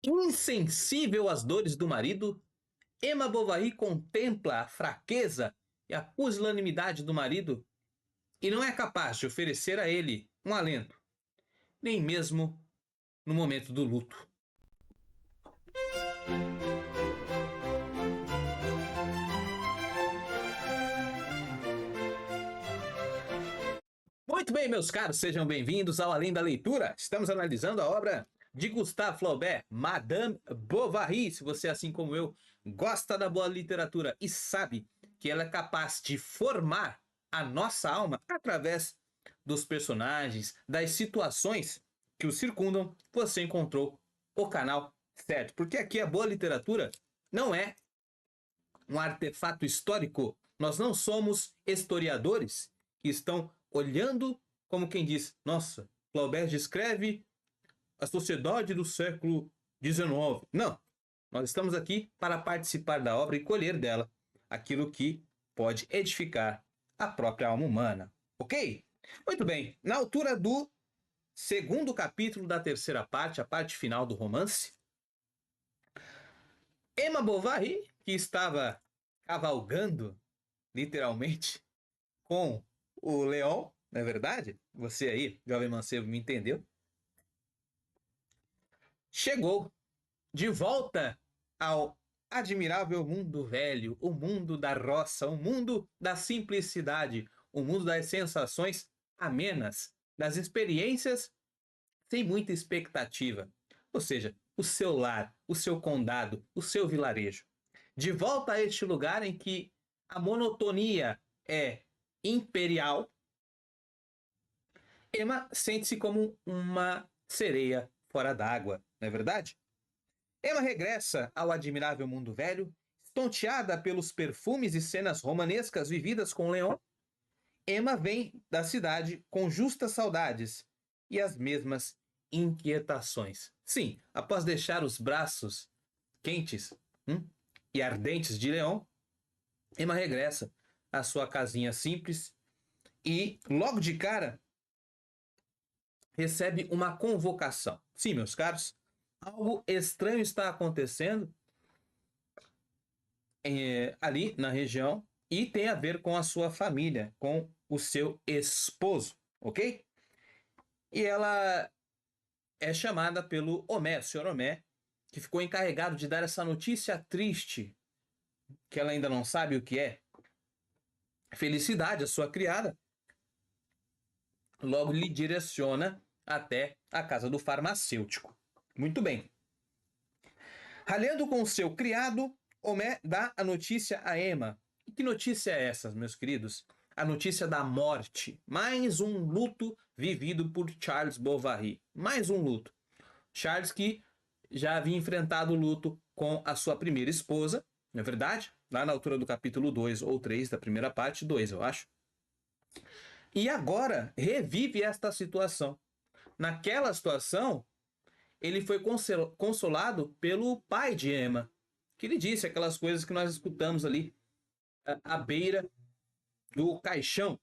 Insensível às dores do marido, Emma Bovary contempla a fraqueza e a pusilanimidade do marido e não é capaz de oferecer a ele um alento, nem mesmo no momento do luto. Muito bem, meus caros, sejam bem-vindos ao Além da Leitura. Estamos analisando a obra de Gustave Flaubert, Madame Bovary. Se você, assim como eu, gosta da boa literatura e sabe que ela é capaz de formar a nossa alma através dos personagens, das situações que o circundam, você encontrou o canal certo. Porque aqui a boa literatura não é um artefato histórico. Nós não somos historiadores que estão olhando como quem diz: nossa, Flaubert descreve a sociedade do século XIX. Não. Nós estamos aqui para participar da obra e colher dela aquilo que pode edificar a própria alma humana. Ok? Muito bem. Na altura do segundo capítulo da terceira parte, a parte final do romance, Emma Bovary, que estava cavalgando, literalmente, com o Leon, não é verdade? Você aí, jovem mancebo, me entendeu? Chegou de volta ao admirável mundo velho, o mundo da roça, o mundo da simplicidade, o mundo das sensações amenas, das experiências sem muita expectativa. Ou seja, o seu lar, o seu condado, o seu vilarejo. De volta a este lugar em que a monotonia é imperial, Emma sente-se como uma sereia fora d'água, não é verdade? Emma regressa ao admirável mundo velho, estonteada pelos perfumes e cenas romanescas vividas com Leon. Emma vem da cidade com justas saudades e as mesmas inquietações. Sim, após deixar os braços quentes e ardentes de Leon, Emma regressa à sua casinha simples e, logo de cara, recebe uma convocação. Sim, meus caros, algo estranho está acontecendo ali na região e tem a ver com a sua família, com o seu esposo, ok? E ela é chamada pelo Homé, o senhor Homé, que ficou encarregado de dar essa notícia triste, que ela ainda não sabe o que é. Felicidade, a sua criada, logo lhe direciona até a casa do farmacêutico. Muito bem. Ralhando com o seu criado, Homé dá a notícia a Emma. E que notícia é essa, meus queridos? A notícia da morte. Mais um luto vivido por Charles Bovary. Mais um luto. Charles que já havia enfrentado o luto com a sua primeira esposa, não é verdade? Lá na altura do capítulo 2 ou 3 da primeira parte, 2 eu acho. E agora revive esta situação. Naquela situação, ele foi consolado pelo pai de Emma, que lhe disse aquelas coisas que nós escutamos ali à beira do caixão.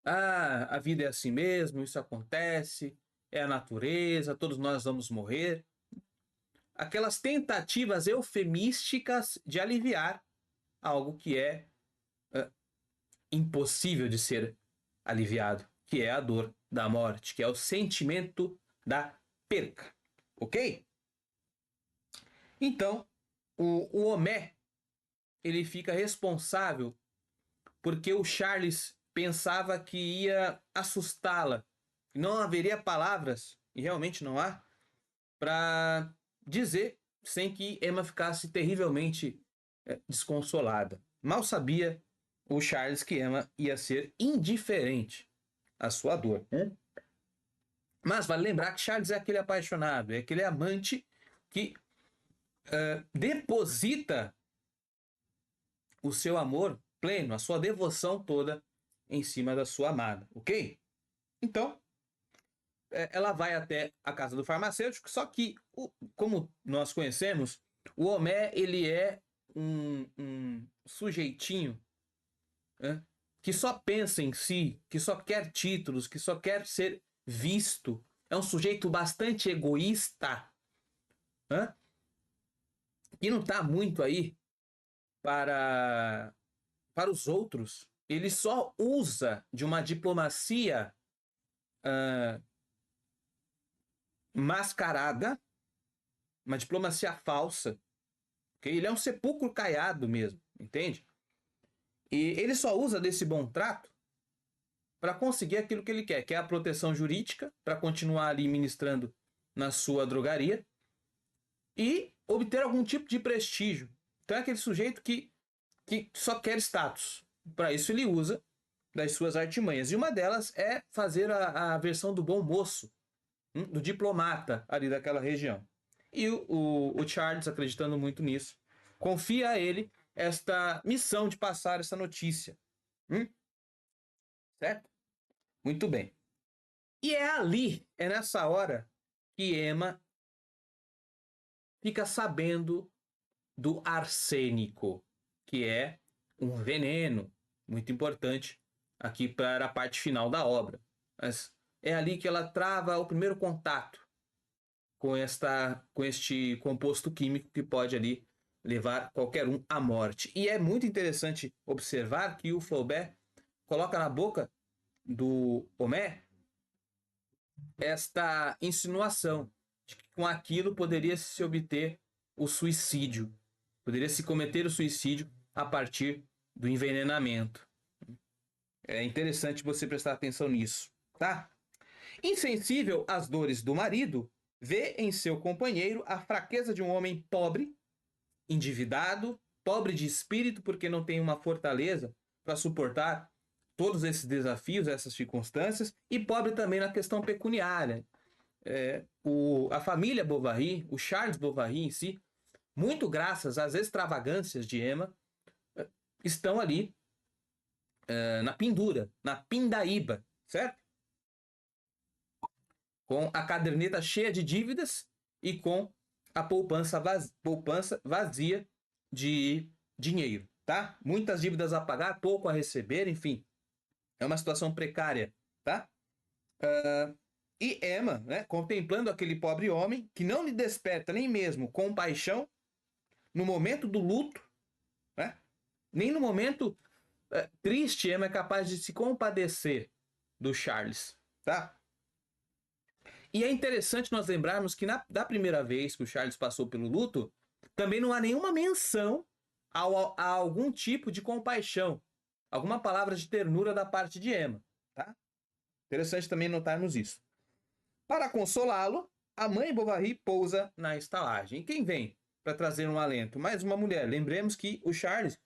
Ah, a vida é assim mesmo, isso acontece, é a natureza, todos nós vamos morrer. Aquelas tentativas eufemísticas de aliviar algo que é impossível de ser aliviado, que é a dor da morte, que é o sentimento da perca, ok? Então, o Homé, ele fica responsável porque o Charles pensava que ia assustá-la. Não haveria palavras, e realmente não há, para dizer sem que Emma ficasse terrivelmente desconsolada. Mal sabia o Charles que Emma ia ser indiferente à sua dor. Mas vale lembrar que Charles é aquele apaixonado, é aquele amante que deposita o seu amor pleno, a sua devoção toda em cima da sua amada, ok? Então, ela vai até a casa do farmacêutico, só que, como nós conhecemos, o Homé, ele é um sujeitinho, né, que só pensa em si, que só quer títulos, que só quer ser visto. É um sujeito bastante egoísta. né? Que não está muito aí para os outros. Ele só usa de uma diplomacia mascarada, uma diplomacia falsa. Okay? Ele é um sepulcro caiado mesmo, entende? E ele só usa desse bom trato para conseguir aquilo que ele quer, que é a proteção jurídica, para continuar ali ministrando na sua drogaria e obter algum tipo de prestígio. Então é aquele sujeito que só quer status. Para isso ele usa das suas artimanhas. E uma delas é fazer a versão do bom moço, do diplomata ali daquela região. E o Charles, acreditando muito nisso, confia a ele esta missão de passar essa notícia. Certo? Muito bem. E é nessa hora, que Emma fica sabendo do arsênico, que é um veneno muito importante aqui para a parte final da obra. Mas é ali que ela trava o primeiro contato com este composto químico que pode ali levar qualquer um à morte. E é muito interessante observar que o Flaubert coloca na boca do Homais esta insinuação de que com aquilo poderia se obter o suicídio. Poderia se cometer o suicídio a partir do envenenamento. É interessante você prestar atenção nisso, tá? Insensível às dores do marido, vê em seu companheiro a fraqueza de um homem pobre, endividado, pobre de espírito porque não tem uma fortaleza para suportar todos esses desafios, essas circunstâncias, e pobre também na questão pecuniária. A família Bovary, o Charles Bovary em si, muito graças às extravagâncias de Emma, estão ali na pendura, na pindaíba, certo? Com a caderneta cheia de dívidas e com a poupança vazia de dinheiro, tá? Muitas dívidas a pagar, pouco a receber, enfim. É uma situação precária, tá? E Emma, né, contemplando aquele pobre homem que não lhe desperta nem mesmo compaixão no momento do luto, né? Nem no momento triste, Emma é capaz de se compadecer do Charles, tá? E é interessante nós lembrarmos que da primeira vez que o Charles passou pelo luto, também não há nenhuma menção a algum tipo de compaixão, alguma palavra de ternura da parte de Emma, tá? Interessante também notarmos isso. Para consolá-lo, a mãe Bovary pousa na estalagem. E quem vem para trazer um alento? Mais uma mulher. Lembremos que o Charles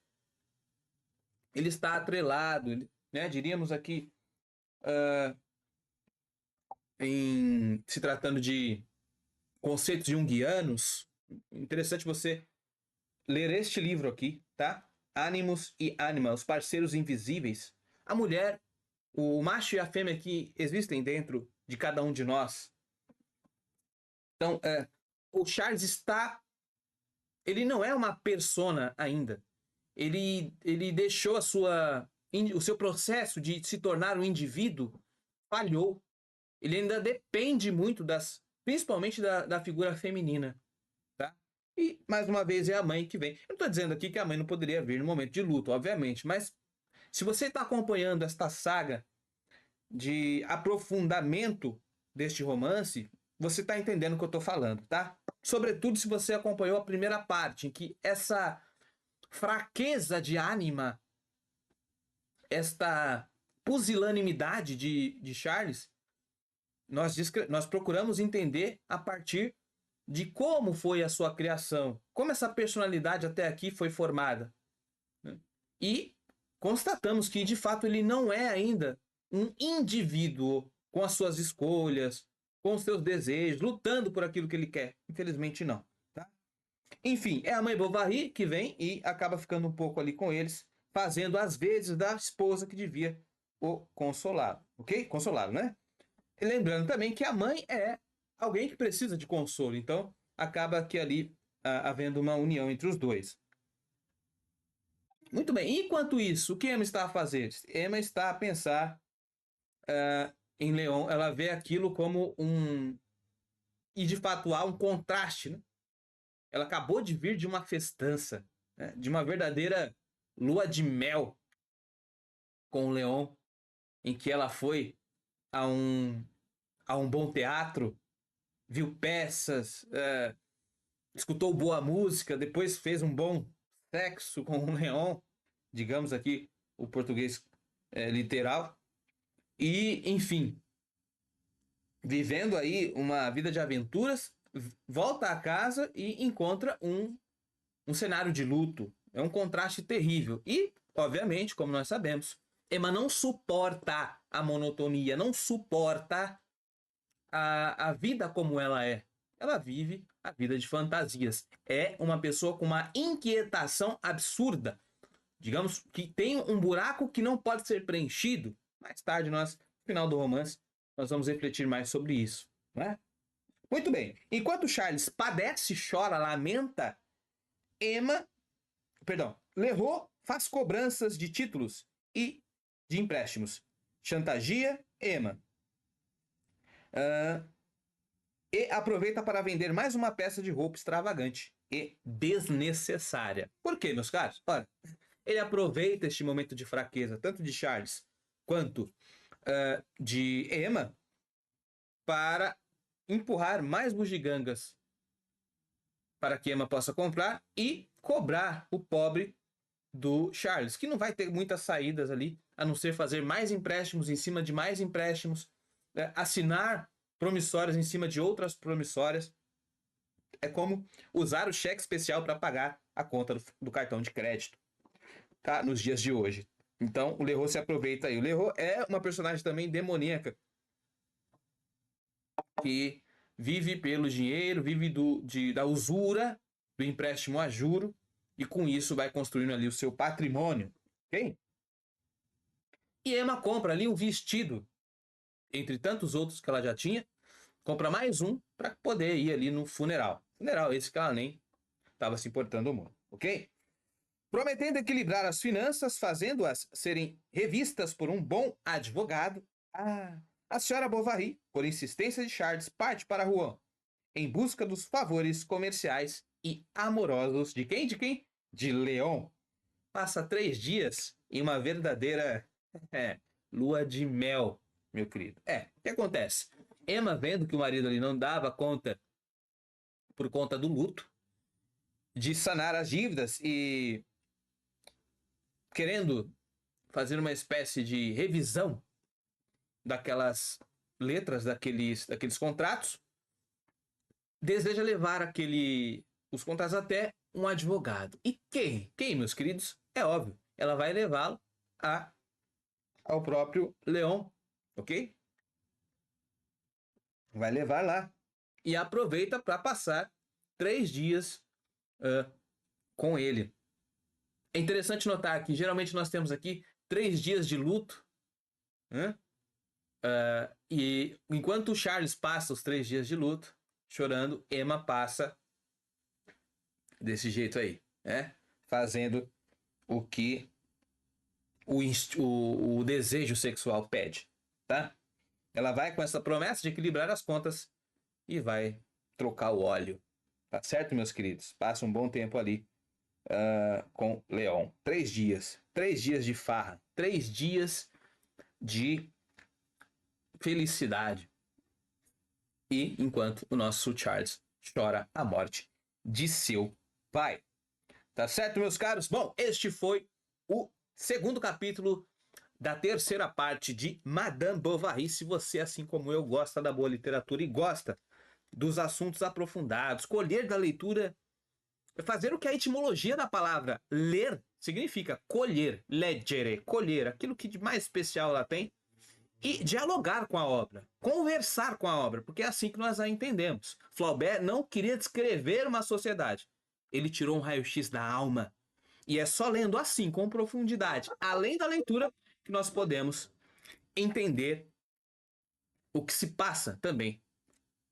ele está atrelado, né? Diríamos aqui, se tratando de conceitos junguianos, interessante você ler este livro aqui, tá? Animus e Anima, os parceiros invisíveis. A mulher, o macho e a fêmea que existem dentro de cada um de nós. Então, o Charles ele não é uma persona ainda. Ele deixou o seu processo de se tornar um indivíduo falhou. Ele ainda depende muito principalmente da figura feminina, tá? E mais uma vez é a mãe que vem. Eu não estou dizendo aqui que a mãe não poderia vir no momento de luto, obviamente, mas se você está acompanhando esta saga de aprofundamento deste romance, você está entendendo o que eu estou falando, tá? Sobretudo se você acompanhou a primeira parte, em que essa fraqueza de ânima, esta pusilanimidade de Charles, nós procuramos entender a partir de como foi a sua criação, como essa personalidade até aqui foi formada. Né? E constatamos que, de fato, ele não é ainda um indivíduo com as suas escolhas, com os seus desejos, lutando por aquilo que ele quer. Infelizmente, não. Tá? Enfim, é a mãe Bovary que vem e acaba ficando um pouco ali com eles, fazendo as vezes da esposa que devia o consolar, ok? Consolá-lo, né? E lembrando também que a mãe é alguém que precisa de consolo, então acaba que ali havendo uma união entre os dois. Muito bem, enquanto isso, o que Emma está a fazer? Emma está a pensar em Leon, ela vê aquilo como e de fato há um contraste, né? Ela acabou de vir de uma festança, né? De uma verdadeira lua de mel com o Leon, em que ela foi a um bom teatro, viu peças, escutou boa música, depois fez um bom sexo com o Leon, digamos aqui o português literal, e enfim, vivendo aí uma vida de aventuras, volta a casa e encontra um cenário de luto. É um contraste terrível. E, obviamente, como nós sabemos, Emma não suporta a monotonia, não suporta a vida como ela é. Ela vive a vida de fantasias. É uma pessoa com uma inquietação absurda. Digamos que tem um buraco que não pode ser preenchido. Mais tarde, no final do romance, nós vamos refletir mais sobre isso. Não é? Muito bem. Enquanto Charles padece, chora, lamenta, Leroux faz cobranças de títulos e de empréstimos. Chantageia Emma. E aproveita para vender mais uma peça de roupa extravagante e desnecessária. Por quê, meus caros? Ora, ele aproveita este momento de fraqueza, tanto de Charles quanto de Emma, para empurrar mais bugigangas para que Emma possa comprar e cobrar o pobre do Charles, que não vai ter muitas saídas ali, a não ser fazer mais empréstimos em cima de mais empréstimos, assinar promissórias em cima de outras promissórias. É como usar o cheque especial para pagar a conta do cartão de crédito, tá? Nos dias de hoje. Então, o Leroux se aproveita aí. O Leroux é uma personagem também demoníaca, que vive pelo dinheiro, vive da usura, do empréstimo a juro, e com isso vai construindo ali o seu patrimônio, ok? E Emma compra ali um vestido, entre tantos outros que ela já tinha, compra mais um para poder ir ali no funeral. Funeral esse que ela nem estava se importando muito, ok? Prometendo equilibrar as finanças, fazendo-as serem revistas por um bom advogado, a senhora Bovary, por insistência de Charles, parte para Rouen, em busca dos favores comerciais e amorosos de quem? De quem? De Leon. Passa 3 dias em uma verdadeira lua de mel, meu querido. O que acontece? Emma, vendo que o marido ali não dava conta, por conta do luto, de sanar as dívidas e querendo fazer uma espécie de revisão daquelas letras, daqueles contratos, deseja levar os contratos até um advogado. E quem, meus queridos? É óbvio, ela vai levá-lo ao próprio Leon, ok? Vai levar lá e aproveita para passar 3 dias com ele. É interessante notar que geralmente nós temos aqui 3 dias de luto, né? E enquanto o Charles passa os 3 dias de luto, chorando, Emma passa desse jeito aí, né? Fazendo o que o desejo sexual pede, tá? Ela vai com essa promessa de equilibrar as contas e vai trocar o óleo, tá certo, meus queridos? Passa um bom tempo ali com Leon. 3 dias. 3 dias de farra. 3 dias de felicidade. E enquanto o nosso Charles chora a morte de seu pai. Tá certo, meus caros? Bom, este foi o segundo capítulo da terceira parte de Madame Bovary. Se você, assim como eu, gosta da boa literatura e gosta dos assuntos aprofundados, colher da leitura, fazer o que a etimologia da palavra ler significa: colher, leggere, colher, aquilo que de mais especial ela tem, e dialogar com a obra, conversar com a obra, porque é assim que nós a entendemos. Flaubert não queria descrever uma sociedade, ele tirou um raio-x da alma, e é só lendo assim, com profundidade, além da leitura, que nós podemos entender o que se passa também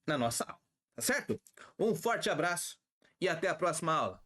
na nossa alma, tá certo? Um forte abraço e até a próxima aula.